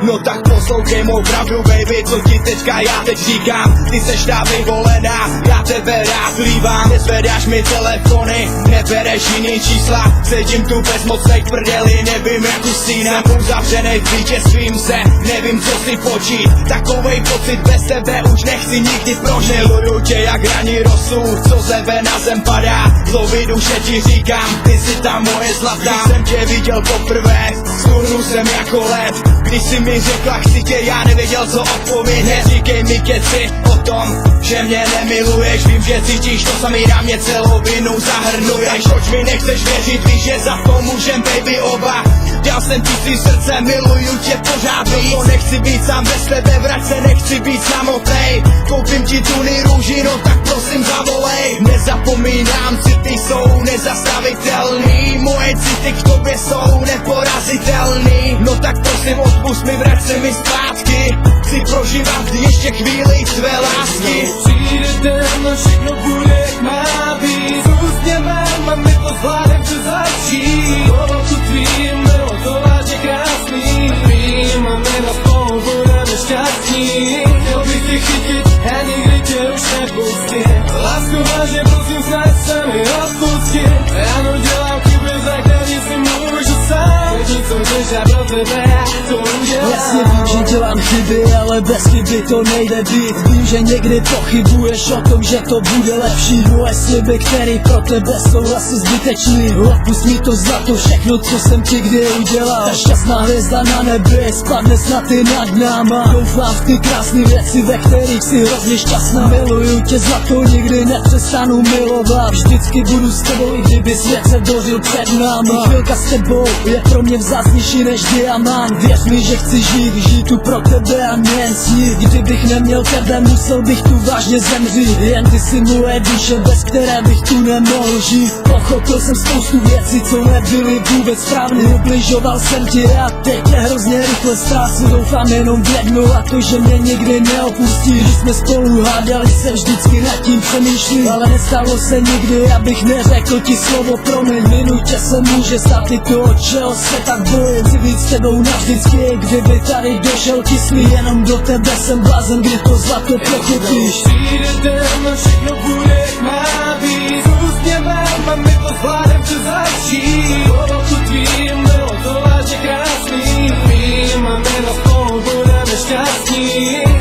No tak poslouchej mou pravdu, baby, co ti teďka já teď říkám. Ty seš ta vyvolená, já tebe rád líbám. Nezvedáš mi telefony, nebereš jiný čísla. Sedím tu bezmocnej prdeli, nevím jak usínám. Jsem uzavřenej v vítězstvím se, nevím co si počít. Takovej pocit bez tebe už nechci nikdy prožít. Miluju tě jak raní rosu, co z nebe na zem padá. Zloby duše ti říkám, ty jsi ta moje zlatá. Když jsem tě viděl poprvé, sturnu jsem jako led. Když jsi mi řekla chci tě, já nevěděl co odpovědět. Neříkej mi keci o tom, že mě nemiluješ. Vím, že cítíš to samý, na mě celou vinu zahrnuješ. Proč mi nechceš věřit, víš, že za to můžem, baby, oba. Dal jsem ti si srdce, miluju tě pořád víc. No nechci být sám bez tebe, vrať se, nechci být samotnej. Koupím ti tuny růži, no tak prosím zavolej. Nezapomínám, city jsou nezastavitelný. Moje city k tobě jsou neporazitelný. No tak prosím odpust mi, vrať se mi zpátky. Chci prožívat ještě chvíli tvé lásky. Přijde den, no všechno bude jak má být. S úsměvem a my to zvládem se začít. Povolku tvým bylo to vážně krásný. Vím a my na spolu budeme šťastní. Chtěl bych tě chytit a nikdy tě už nepustím. Lásku vážně prosím, snaž se mi odpustit. Ano, dělám chyby, za který si můžu sám. Teď co chceš a pro tebe to udělám. Jasně vím, že dělám chyby, ale bez chyby to nejde být. Vím, že někdy pochybuješ o tom, že to bude lepší. Moje sliby, který pro tebe jsou asi zbytečný. Odpust mi to zlato, všechno, co jsem ti kdy udělal. Ta šťastná hvězda na nebi spadne snad i nad náma. Doufám v ty krásné věci, ve kterých si hrozně šťastná. Miluju tě zlato, nikdy nepřestanu milovat. Vždycky budu s tebou, i kdyby svět se dořil před náma. Chvilka s tebou je pro mě vzácnější než diamant. Věř mi, že chci žít tu pro tebe a nejen snít. Kdybych neměl tebe, musel bych tu vážně zemřít. Jen ty si moje duše, bez které bych tu nemohl žít. Pochopil jsem spoustu věcí, co nebyly vůbec správný. Ubližoval jsem ti a teď tě hrozně rychle ztrácím. Doufám jenom v jedno, a to, že mě nikdy neopustí. Když jsme spolu hádali, se vždycky nad tím přemýšlím. Ale nestalo se nikdy, abych neřekl ti slovo promiň. Minutě se může stát i to, čeho se tak bojím. Chci být s tebou navždycky, kdyby tady došel kyslý. Jenom do tebe jsem blázen, kdy to zlato pochopíš. Přijde den, no všechno bude jak má být. S úsměvem a my to zvládem se začít. Povolku tvým bylo to vážně krásný. Vím a my na spolu budeme šťastní.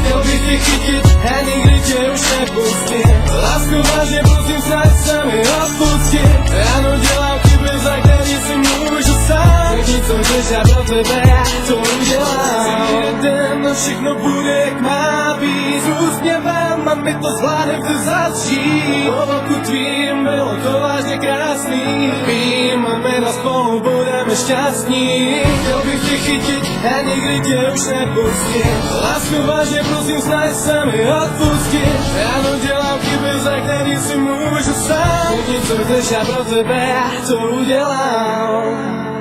Chtěl bych tě chytit a nikdy tě už nepustím. Lásku vážně prosím, snaž se mi odpustit. Ano, dělám chyby, za který si můžu sám. Teď co chceš a pro tebe to udělám. Přijde den, no všechno bude jak má být. S úsměvem a my to zvládem se začít. Povolku tvým bylo to vážně krásný. Vím a my na spolu budeme šťastní. Chtěl bych tě chytit a nikdy tě už nepustím. Lásku vážně prosím, snaž se mi odpustit. Ano, dělám chyby, za který si můžu sám. Teď co chceš a pro tebe to udělám.